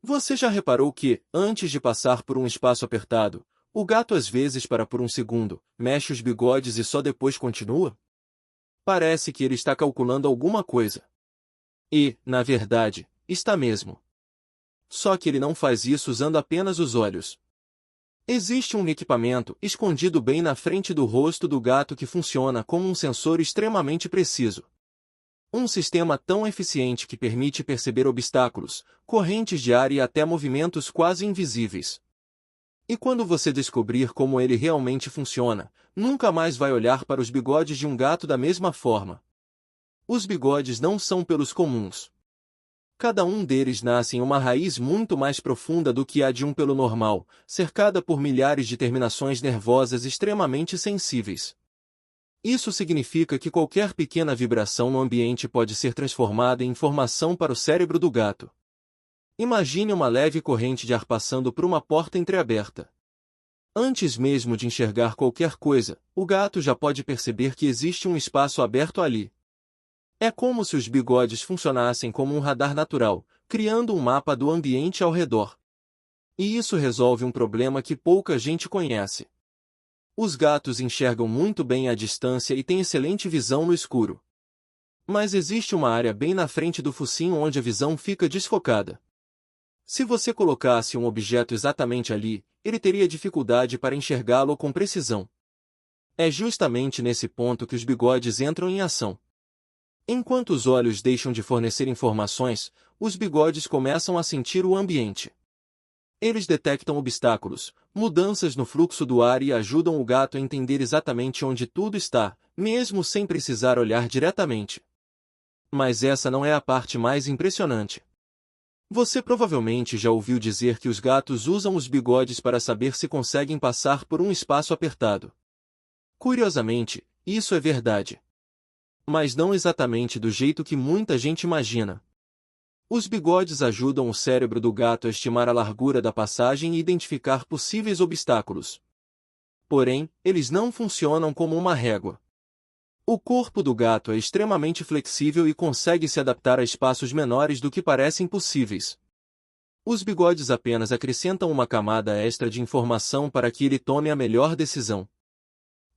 Você já reparou que, antes de passar por um espaço apertado, o gato às vezes para por um segundo, mexe os bigodes e só depois continua? Parece que ele está calculando alguma coisa. E, na verdade, está mesmo. Só que ele não faz isso usando apenas os olhos. Existe um equipamento escondido bem na frente do rosto do gato que funciona como um sensor extremamente preciso. Um sistema tão eficiente que permite perceber obstáculos, correntes de ar e até movimentos quase invisíveis. E quando você descobrir como ele realmente funciona, nunca mais vai olhar para os bigodes de um gato da mesma forma. Os bigodes não são pelos comuns. Cada um deles nasce em uma raiz muito mais profunda do que a de um pelo normal, cercada por milhares de terminações nervosas extremamente sensíveis. Isso significa que qualquer pequena vibração no ambiente pode ser transformada em informação para o cérebro do gato. Imagine uma leve corrente de ar passando por uma porta entreaberta. Antes mesmo de enxergar qualquer coisa, o gato já pode perceber que existe um espaço aberto ali. É como se os bigodes funcionassem como um radar natural, criando um mapa do ambiente ao redor. E isso resolve um problema que pouca gente conhece. Os gatos enxergam muito bem à distância e têm excelente visão no escuro. Mas existe uma área bem na frente do focinho onde a visão fica desfocada. Se você colocasse um objeto exatamente ali, ele teria dificuldade para enxergá-lo com precisão. É justamente nesse ponto que os bigodes entram em ação. Enquanto os olhos deixam de fornecer informações, os bigodes começam a sentir o ambiente. Eles detectam obstáculos, mudanças no fluxo do ar e ajudam o gato a entender exatamente onde tudo está, mesmo sem precisar olhar diretamente. Mas essa não é a parte mais impressionante. Você provavelmente já ouviu dizer que os gatos usam os bigodes para saber se conseguem passar por um espaço apertado. Curiosamente, isso é verdade. Mas não exatamente do jeito que muita gente imagina. Os bigodes ajudam o cérebro do gato a estimar a largura da passagem e identificar possíveis obstáculos. Porém, eles não funcionam como uma régua. O corpo do gato é extremamente flexível e consegue se adaptar a espaços menores do que parecem possíveis. Os bigodes apenas acrescentam uma camada extra de informação para que ele tome a melhor decisão.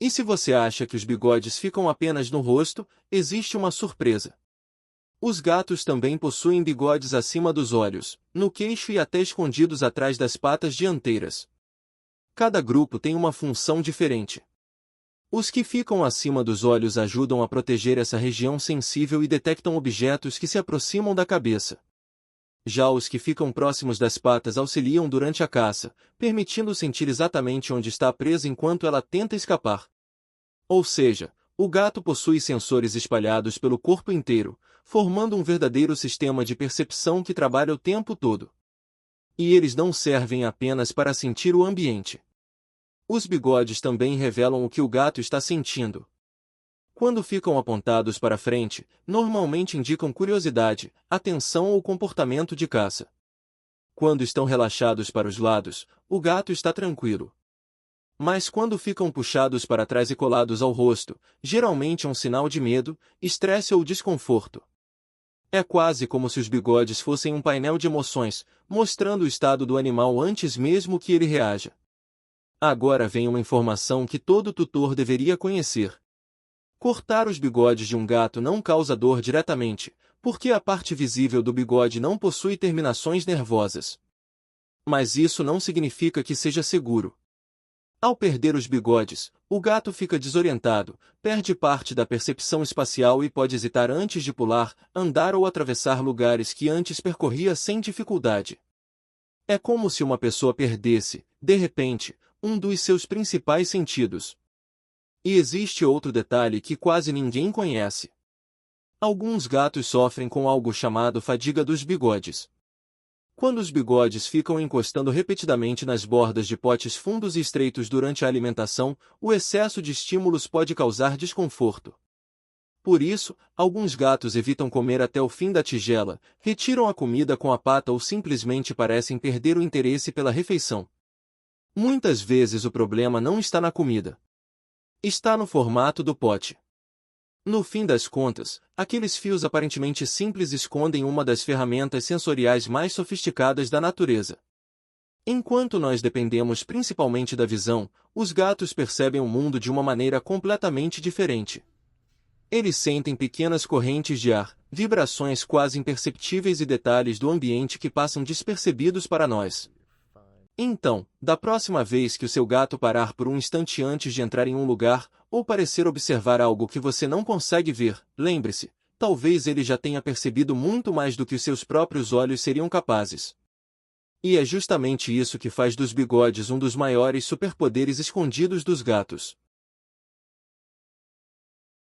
E se você acha que os bigodes ficam apenas no rosto, existe uma surpresa. Os gatos também possuem bigodes acima dos olhos, no queixo e até escondidos atrás das patas dianteiras. Cada grupo tem uma função diferente. Os que ficam acima dos olhos ajudam a proteger essa região sensível e detectam objetos que se aproximam da cabeça. Já os que ficam próximos das patas auxiliam durante a caça, permitindo sentir exatamente onde está presa enquanto ela tenta escapar. Ou seja, o gato possui sensores espalhados pelo corpo inteiro, formando um verdadeiro sistema de percepção que trabalha o tempo todo. E eles não servem apenas para sentir o ambiente. Os bigodes também revelam o que o gato está sentindo. Quando ficam apontados para frente, normalmente indicam curiosidade, atenção ou comportamento de caça. Quando estão relaxados para os lados, o gato está tranquilo. Mas quando ficam puxados para trás e colados ao rosto, geralmente é um sinal de medo, estresse ou desconforto. É quase como se os bigodes fossem um painel de emoções, mostrando o estado do animal antes mesmo que ele reaja. Agora vem uma informação que todo tutor deveria conhecer. Cortar os bigodes de um gato não causa dor diretamente, porque a parte visível do bigode não possui terminações nervosas. Mas isso não significa que seja seguro. Ao perder os bigodes, o gato fica desorientado, perde parte da percepção espacial e pode hesitar antes de pular, andar ou atravessar lugares que antes percorria sem dificuldade. É como se uma pessoa perdesse, de repente, um dos seus principais sentidos. E existe outro detalhe que quase ninguém conhece. Alguns gatos sofrem com algo chamado fadiga dos bigodes. Quando os bigodes ficam encostando repetidamente nas bordas de potes fundos e estreitos durante a alimentação, o excesso de estímulos pode causar desconforto. Por isso, alguns gatos evitam comer até o fim da tigela, retiram a comida com a pata ou simplesmente parecem perder o interesse pela refeição. Muitas vezes o problema não está na comida. Está no formato do pote. No fim das contas, aqueles fios aparentemente simples escondem uma das ferramentas sensoriais mais sofisticadas da natureza. Enquanto nós dependemos principalmente da visão, os gatos percebem o mundo de uma maneira completamente diferente. Eles sentem pequenas correntes de ar, vibrações quase imperceptíveis e detalhes do ambiente que passam despercebidos para nós. Então, da próxima vez que o seu gato parar por um instante antes de entrar em um lugar, ou parecer observar algo que você não consegue ver, lembre-se, talvez ele já tenha percebido muito mais do que os seus próprios olhos seriam capazes. E é justamente isso que faz dos bigodes um dos maiores superpoderes escondidos dos gatos.